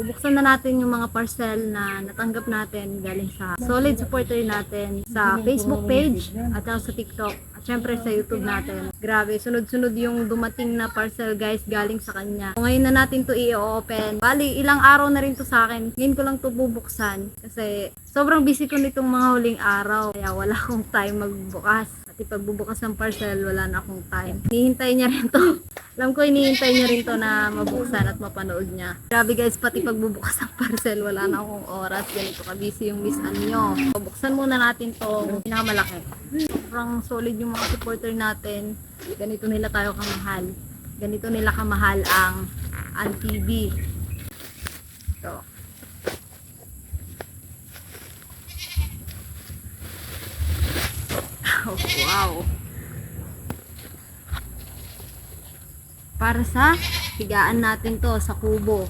bubuksan na natin yung mga parcel na natanggap natin galing sa solid supporter natin sa Facebook page at sa TikTok at syempre sa YouTube natin. Grabe, sunod-sunod yung dumating na parcel guys galing sa kanya. So, ngayon na natin to i-open. Bali, ilang araw na rin to sa akin. Ngayon ko lang to bubuksan kasi sobrang busy ko nitong mga huling araw. Kaya wala akong time magbukas. At pagbubukas ng parcel, wala na akong time. Hinihintay niya rin to. Alam ko, hinihintay niya rin to na mabuksan at mapanood niya. Grabe guys, pati pagbubukas ng parcel, wala na akong oras. Ganito ka-busy yung misan nyo. Buksan muna natin to. Pinakamalaki. Sobrang solid yung mga supporter natin. Ganito nila tayo kamahal. Ganito nila kamahal ang TV. Ito. Oh, wow. Para sa higaan natin to sa kubo.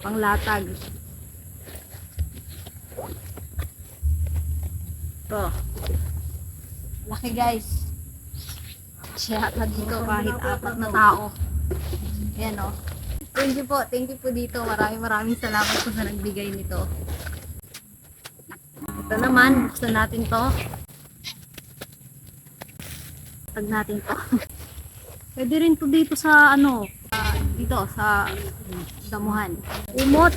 Panglatag. Ito. Laki guys. Siya dito kahit 4 na tao. Ayan o. Thank you po. Thank you po dito. Maraming salamat po sa nagbigay nito. Ito naman. Buksan natin to. Tag natin to. Pwede rin to dito sa dito sa damuhan. Kumot.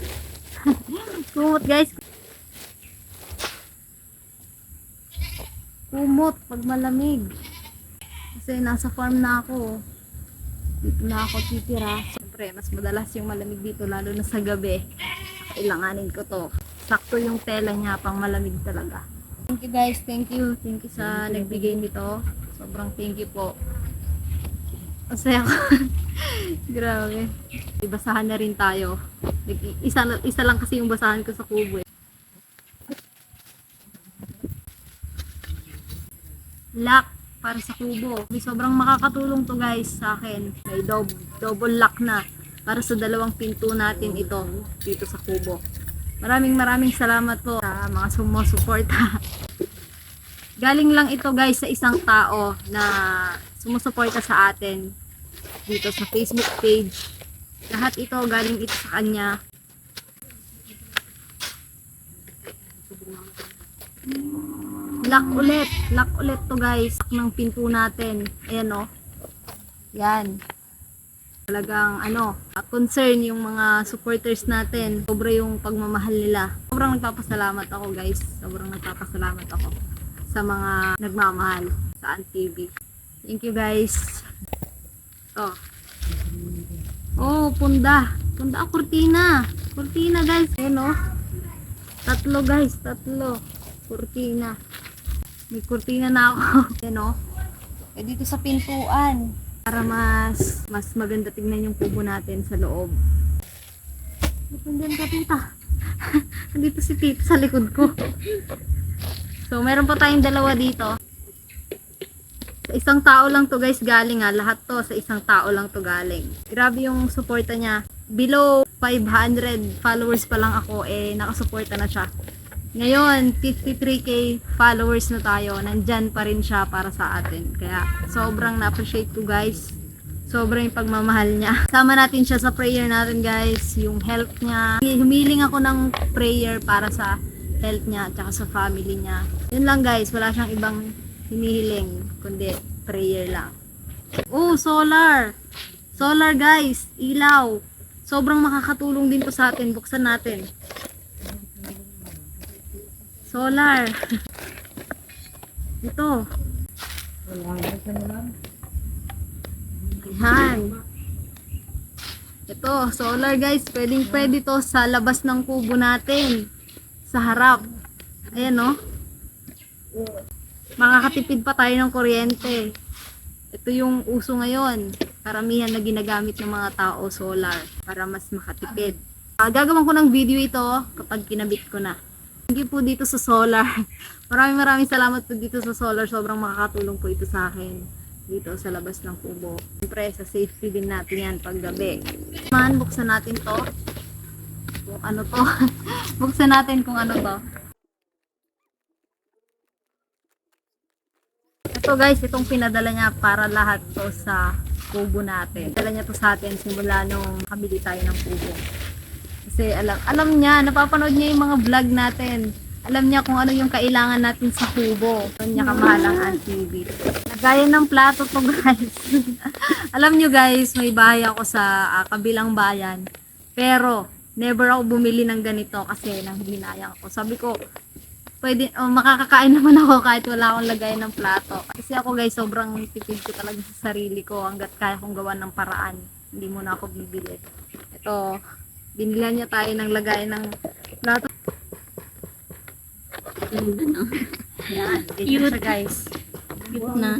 Kumot guys. Kumot pag malamig. Kasi nasa farm na ako. Dito na ako titira. Siyempre, mas madalas yung malamig dito lalo na sa gabi. Kailanganin ko to. Sakto yung tela niya pang malamig talaga. Thank you guys. Thank you. Thank you sa nagbigay nito. Sobrang thank you po. Masaya ko. Grabe. Basahan na rin tayo. Isa lang kasi yung basahan ko sa kubo. Lock para sa kubo. Sobrang makakatulong to guys sa akin. May double lock na para sa dalawang pinto natin ito dito sa kubo. Maraming salamat po sa mga sumusuporta. Galing lang ito guys sa isang tao na sumusuporta sa atin dito sa Facebook page. Lahat ito galing ito sa kanya. Lock ulit to guys. Lock ng pinto natin. Ayan o. Yan. Talagang concern yung mga supporters natin. Sobra yung pagmamahal nila. Sobrang nagpapasalamat ako guys. Sobrang nagpapasalamat ako sa mga nagmamahal sa TV. Thank you guys. Oh, punda, kurtina guys. Ayan o. Tatlo guys, kurtina. May kurtina na ako. Ayan o. Dito sa pintuan para mas maganda tignan yung kubo natin sa loob. Nandiyan ka tita. Andito si tita sa likod ko. So, meron pa tayong dalawa dito. Sa isang tao lang to guys galing lahat to sa isang tao lang to galing. Grabe yung suporta niya. Below 500 followers pa lang ako nakasuporta na siya. Ngayon 53k followers na tayo. Nandyan pa rin siya para sa atin. Kaya sobrang na-appreciate ko guys. Sobrang yung pagmamahal niya. Sama natin siya sa prayer natin guys. Yung health niya. Humiling ako ng prayer para sa health niya at saka sa family niya. Yun lang guys. Wala siyang ibang hinihiling kundi prayer lang. Oh, solar guys, ilaw. Sobrang makakatulong din to sa atin. Buksan natin. Solar. Ito. Ayan. Ito, solar guys. Pwede to sa labas ng kubo natin. Sa harap. Ayan o. Makakatipid pa tayo ng kuryente. Ito yung uso ngayon. Karamihan na ginagamit ng mga tao, solar, para mas makatipid. Gagawin ko ng video ito kapag kinabit ko na. Thank you po dito sa solar. Maraming salamat po dito sa solar. Sobrang makakatulong po ito sa akin dito sa labas ng kubo. Siyempre, sa safety din natin yan pag gabi. Buksan natin to. Kung ano to. Buksan natin kung ano to. Ito guys, itong pinadala niya para lahat to sa kubo natin. Dala niya to sa atin simula nung kabili tayo ng kubo. Kasi alam niya, napapanood niya yung mga vlog natin. Alam niya kung ano yung kailangan natin sa kubo. Alam niya kamahal ang ANTV. Nagayan ng plato to guys. Alam niyo guys, may bahay ako sa kabilang bayan. Pero, never ako bumili ng ganito kasi nang hinayang ako. Sabi ko, pwede, makakakain naman ako kahit wala akong lagay ng plato. Kasi ako guys, sobrang tipid ko talaga sa sarili ko hanggat kaya kong gawa ng paraan. Hindi muna ako bibili. Ito, binilan niya tayo ng lagay ng plato. Yan, ganyan siya guys. Cute na.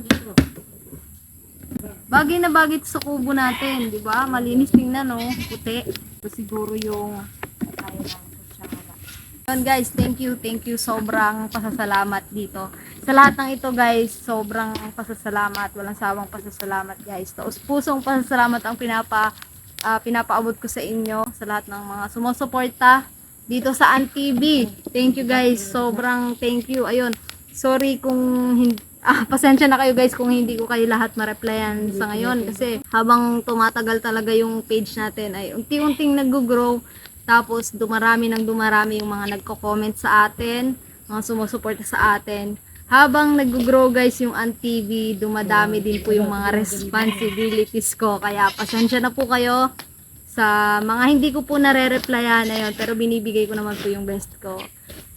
Bagay na bagay sa kubo natin, di ba? Malinis tingnan, no? Puti. Ito siguro yung yun guys, thank you. Sobrang pasasalamat dito. Sa lahat ng ito guys, sobrang pasasalamat. Walang sawang pasasalamat guys. Taos pusong pasasalamat ang pinapaabot ko sa inyo. Sa lahat ng mga sumusuporta dito sa ANTV. Thank you guys. Sobrang thank you. Ayun. Sorry kung pasensya na kayo guys kung hindi ko kayo lahat ma-replyan sa ngayon kasi habang tumatagal talaga yung page natin ay unti-unting nag-grow. Tapos dumarami yung mga nagko-comment sa atin, mga sumusuporta sa atin. Habang nag-grow guys yung ANTV, dumadami din po yung mga responsibilities ko. Kaya pasensya na po kayo sa mga hindi ko po nare-replyan. Ayun, pero binibigay ko naman po yung best ko.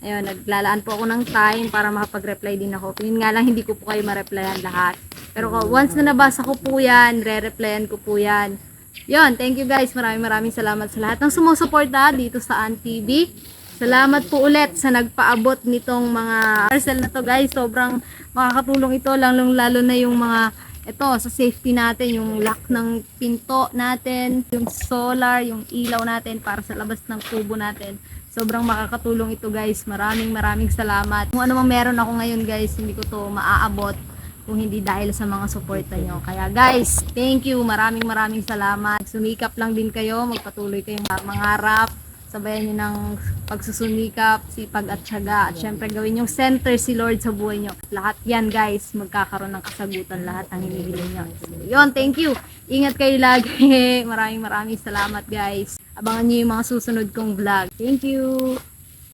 Ayun, naglalaan po ako ng time para makapag-reply din ako. Yun nga lang, hindi ko po kayo ma-replyan lahat. Pero once na nabasa ko po yan, re-replyan ko po yan. Yun, thank you guys. Maraming salamat sa lahat ng sumusuporta dito sa ANTV. Salamat po ulit sa nagpaabot nitong mga parcel na to guys. Sobrang makakatulong ito, lalo na yung mga ito sa safety natin, yung lock ng pinto natin, yung solar, yung ilaw natin para sa labas ng kubo natin. Sobrang makakatulong ito guys. Maraming salamat. Kung ano mang meron ako ngayon guys, hindi ko to maaabot kung hindi dahil sa mga suporta nyo. Kaya guys, thank you. Maraming salamat. Sumikap lang din kayo. Magpatuloy kayong mangarap. Sabayan nyo ng pagsusumikap, sipag at tiyaga. At syempre gawin yung center si Lord sa buhay nyo. Lahat yan guys, magkakaroon ng kasagutan lahat ng hinihiling nyo. So, yun, thank you. Ingat kayo lagi. Maraming salamat guys. Abangan nyo yung mga susunod kong vlog. Thank you.